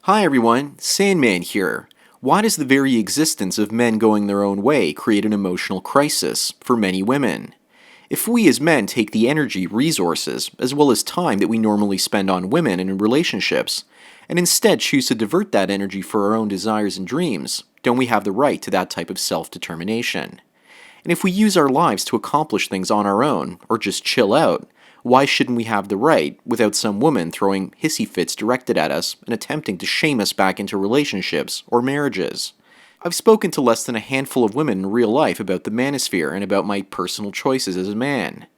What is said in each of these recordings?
Hi everyone, Sandman here. Why does the very existence of men going their own way create an emotional crisis for many women? If we as men take the energy, resources, as well as time that we normally spend on women and in relationships, and instead choose to divert that energy for our own desires and dreams, don't we have the right to that type of self-determination? And if we use our lives to accomplish things on our own, or just chill out, why shouldn't we have the right, without some woman throwing hissy fits directed at us and attempting to shame us back into relationships or marriages? I've spoken to less than a handful of women in real life about the manosphere and about my personal choices as a man.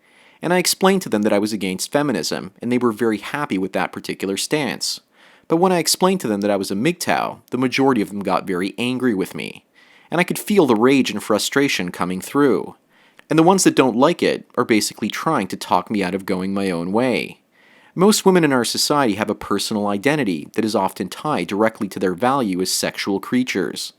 And I explained to them that I was against feminism, and they were very happy with that particular stance. But when I explained to them that I was a MGTOW, the majority of them got very angry with me. And I could feel the rage and frustration coming through. And the ones that don't like it are basically trying to talk me out of going my own way. Most women in our society have a personal identity that is often tied directly to their value as sexual creatures.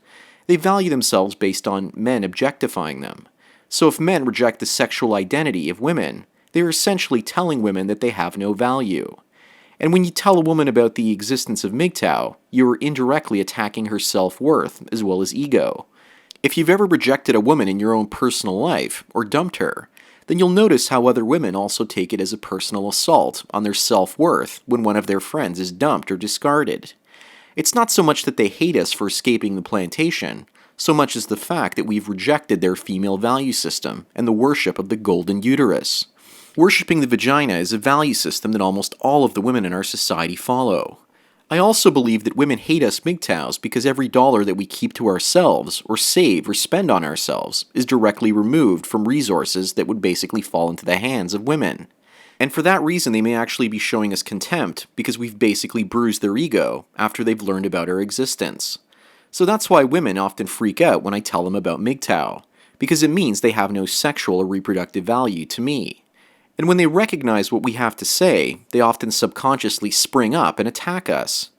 They value themselves based on men objectifying them. So if men reject the sexual identity of women, they are essentially telling women that they have no value. And when you tell a woman about the existence of MGTOW, you are indirectly attacking her self-worth as well as ego. If you've ever rejected a woman in your own personal life, or dumped her, then you'll notice how other women also take it as a personal assault on their self-worth when one of their friends is dumped or discarded. It's not so much that they hate us for escaping the plantation, so much as the fact that we've rejected their female value system and the worship of the golden uterus. Worshipping the vagina is a value system that almost all of the women in our society follow. I also believe that women hate us MGTOWs because every dollar that we keep to ourselves, or save, or spend on ourselves, is directly removed from resources that would basically fall into the hands of women. And for that reason they may actually be showing us contempt because we've basically bruised their ego after they've learned about our existence. So that's why women often freak out when I tell them about MGTOW, because it means they have no sexual or reproductive value to me. And when they recognize what we have to say, they often subconsciously spring up and attack us.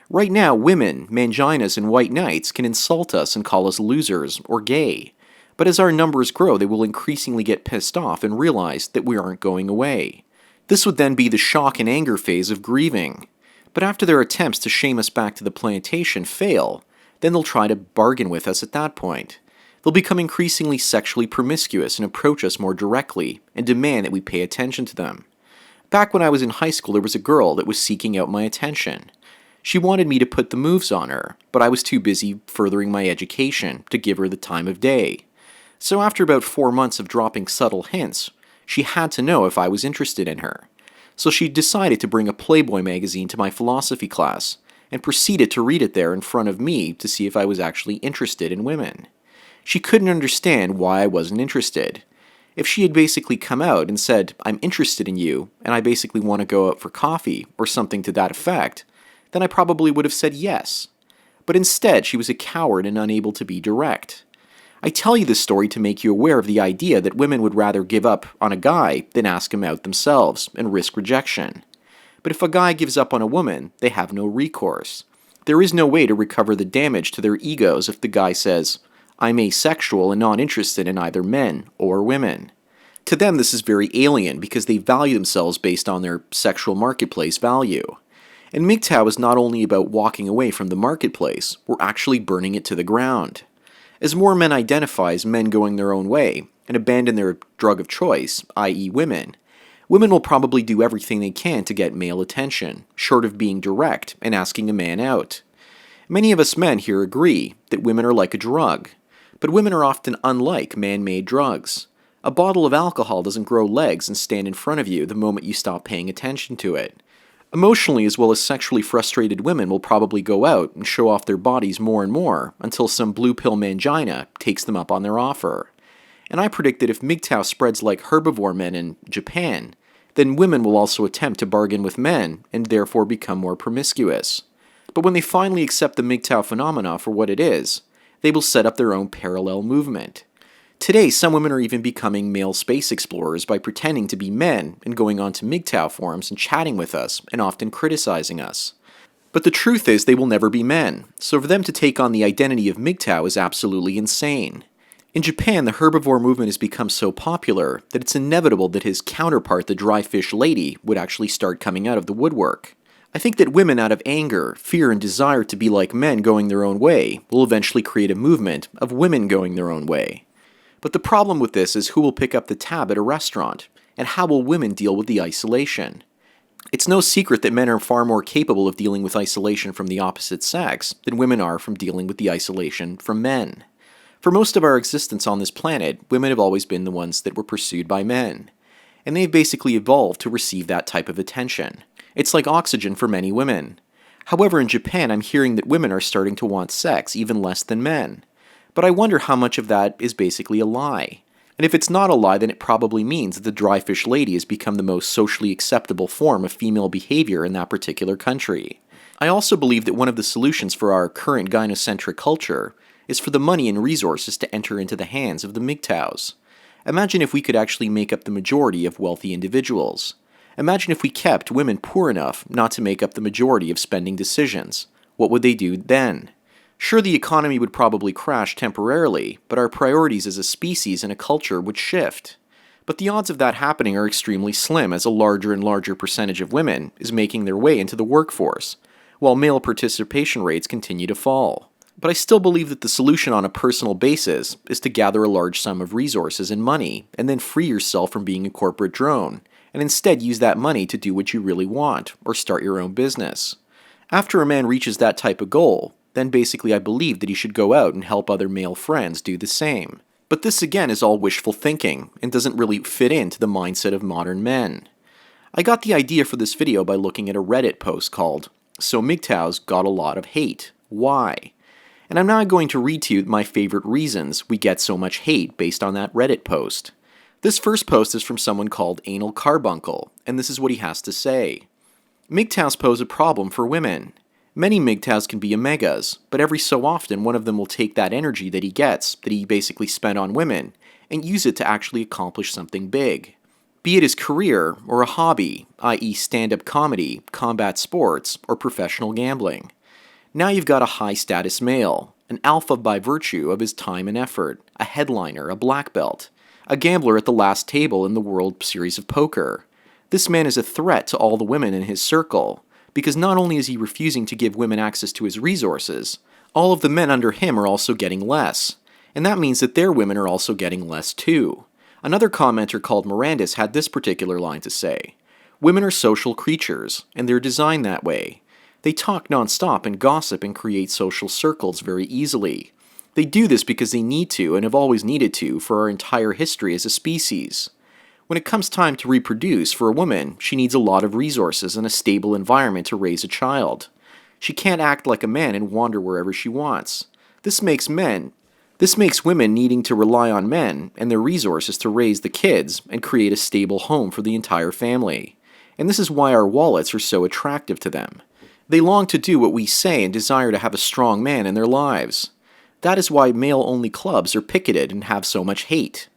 Right now, women, manginas, and white knights can insult us and call us losers or gay. But as our numbers grow, they will increasingly get pissed off and realize that we aren't going away. This would then be the shock and anger phase of grieving. But after their attempts to shame us back to the plantation fail, then they'll try to bargain with us at that point. They'll become increasingly sexually promiscuous and approach us more directly and demand that we pay attention to them. Back when I was in high school, there was a girl that was seeking out my attention. She wanted me to put the moves on her, but I was too busy furthering my education to give her the time of day. So after about 4 months of dropping subtle hints, she had to know if I was interested in her. So she decided to bring a Playboy magazine to my philosophy class and proceeded to read it there in front of me to see if I was actually interested in women. She couldn't understand why I wasn't interested. If she had basically come out and said, "I'm interested in you, and I basically want to go out for coffee," or something to that effect, then I probably would have said yes. But instead, she was a coward and unable to be direct. I tell you this story to make you aware of the idea that women would rather give up on a guy than ask him out themselves and risk rejection. But if a guy gives up on a woman, they have no recourse. There is no way to recover the damage to their egos if the guy says, "I'm asexual and not interested in either men or women." To them, this is very alien because they value themselves based on their sexual marketplace value. And MGTOW is not only about walking away from the marketplace, we're actually burning it to the ground. As more men identify as men going their own way and abandon their drug of choice, i.e. women, women will probably do everything they can to get male attention, short of being direct and asking a man out. Many of us men here agree that women are like a drug. But women are often unlike man-made drugs. A bottle of alcohol doesn't grow legs and stand in front of you the moment you stop paying attention to it. Emotionally as well as sexually frustrated women will probably go out and show off their bodies more and more until some blue pill mangina takes them up on their offer. And I predict that if MGTOW spreads like herbivore men in Japan, then women will also attempt to bargain with men and therefore become more promiscuous. But when they finally accept the MGTOW phenomena for what it is, they will set up their own parallel movement. Today, some women are even becoming male space explorers by pretending to be men and going onto MGTOW forums and chatting with us and often criticizing us. But the truth is they will never be men, so for them to take on the identity of MGTOW is absolutely insane. In Japan, the herbivore movement has become so popular that it's inevitable that his counterpart, the dry fish lady, would actually start coming out of the woodwork. I think that women out of anger, fear, and desire to be like men going their own way will eventually create a movement of women going their own way. But the problem with this is who will pick up the tab at a restaurant, and how will women deal with the isolation? It's no secret that men are far more capable of dealing with isolation from the opposite sex than women are from dealing with the isolation from men. For most of our existence on this planet, women have always been the ones that were pursued by men, and they've basically evolved to receive that type of attention. It's like oxygen for many women. However, in Japan, I'm hearing that women are starting to want sex even less than men. But I wonder how much of that is basically a lie. And if it's not a lie, then it probably means that the dry-fish lady has become the most socially acceptable form of female behavior in that particular country. I also believe that one of the solutions for our current gynocentric culture is for the money and resources to enter into the hands of the MGTOWs. Imagine if we could actually make up the majority of wealthy individuals. Imagine if we kept women poor enough not to make up the majority of spending decisions. What would they do then? Sure, the economy would probably crash temporarily, but our priorities as a species and a culture would shift. But the odds of that happening are extremely slim, as a larger and larger percentage of women is making their way into the workforce, while male participation rates continue to fall. But I still believe that the solution on a personal basis is to gather a large sum of resources and money, and then free yourself from being a corporate drone, and instead use that money to do what you really want, or start your own business. After a man reaches that type of goal, then basically I believe that he should go out and help other male friends do the same. But this again is all wishful thinking, and doesn't really fit into the mindset of modern men. I got the idea for this video by looking at a Reddit post called, "So MGTOWs Got a Lot of Hate. Why?" And I'm now going to read to you my favorite reasons we get so much hate based on that Reddit post. This first post is from someone called Anal Carbuncle, and this is what he has to say. MGTOWs pose a problem for women. Many MGTOWs can be omegas, but every so often one of them will take that energy that he gets, that he basically spent on women, and use it to actually accomplish something big. Be it his career, or a hobby, i.e. stand-up comedy, combat sports, or professional gambling. Now you've got a high-status male, an alpha by virtue of his time and effort, a headliner, a black belt, a gambler at the last table in the World Series of Poker. This man is a threat to all the women in his circle, because not only is he refusing to give women access to his resources, all of the men under him are also getting less, and that means that their women are also getting less too. Another commenter called Mirandus had this particular line to say, "Women are social creatures, and they're designed that way. They talk nonstop and gossip and create social circles very easily. They do this because they need to and have always needed to for our entire history as a species. When it comes time to reproduce, for a woman, she needs a lot of resources and a stable environment to raise a child. She can't act like a man and wander wherever she wants. This makes women needing to rely on men and their resources to raise the kids and create a stable home for the entire family. And this is why our wallets are so attractive to them. They long to do what we say and desire to have a strong man in their lives. That is why male-only clubs are picketed and have so much hate.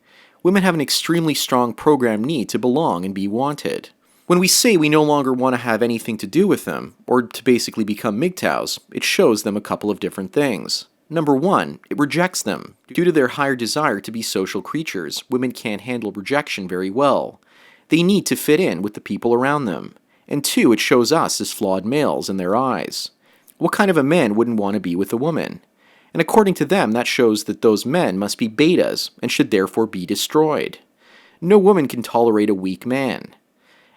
Women have an extremely strong programmed need to belong and be wanted. When we say we no longer want to have anything to do with them, or to basically become MGTOWs, it shows them a couple of different things. Number one, it rejects them. Due to their higher desire to be social creatures, women can't handle rejection very well. They need to fit in with the people around them. And two, it shows us as flawed males in their eyes. What kind of a man wouldn't want to be with a woman? And according to them, that shows that those men must be betas and should therefore be destroyed. No woman can tolerate a weak man.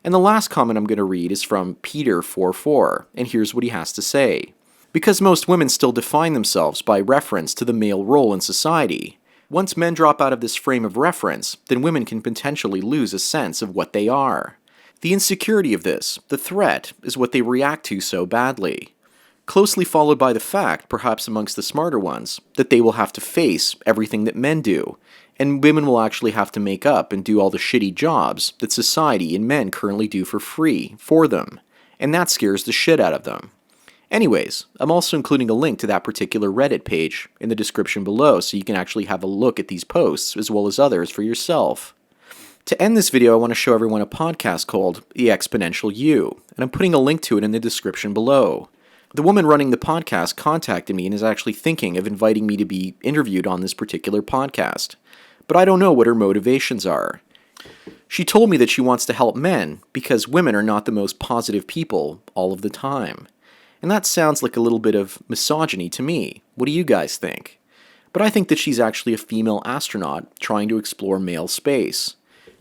And the last comment I'm going to read is from Peter44, and here's what he has to say. Because most women still define themselves by reference to the male role in society, once men drop out of this frame of reference, then women can potentially lose a sense of what they are. The insecurity of this, the threat, is what they react to so badly. Closely followed by the fact, perhaps amongst the smarter ones, that they will have to face everything that men do, and women will actually have to make up and do all the shitty jobs that society and men currently do for free for them, and that scares the shit out of them. Anyways, I'm also including a link to that particular Reddit page in the description below so you can actually have a look at these posts as well as others for yourself. To end this video, I want to show everyone a podcast called The Exponential You, and I'm putting a link to it in the description below. The woman running the podcast contacted me and is actually thinking of inviting me to be interviewed on this particular podcast, but I don't know what her motivations are. She told me that she wants to help men because women are not the most positive people all of the time. And that sounds like a little bit of misogyny to me. What do you guys think? But I think that she's actually a female astronaut trying to explore male space.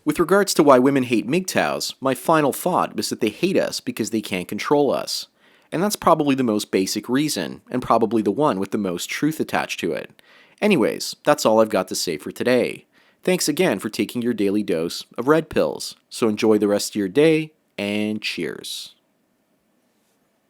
With regards to why women hate MGTOWs, my final thought was that they hate us because they can't control us. And that's probably the most basic reason, and probably the one with the most truth attached to it. Anyways, that's all I've got to say for today. Thanks again for taking your daily dose of red pills. So enjoy the rest of your day, and cheers.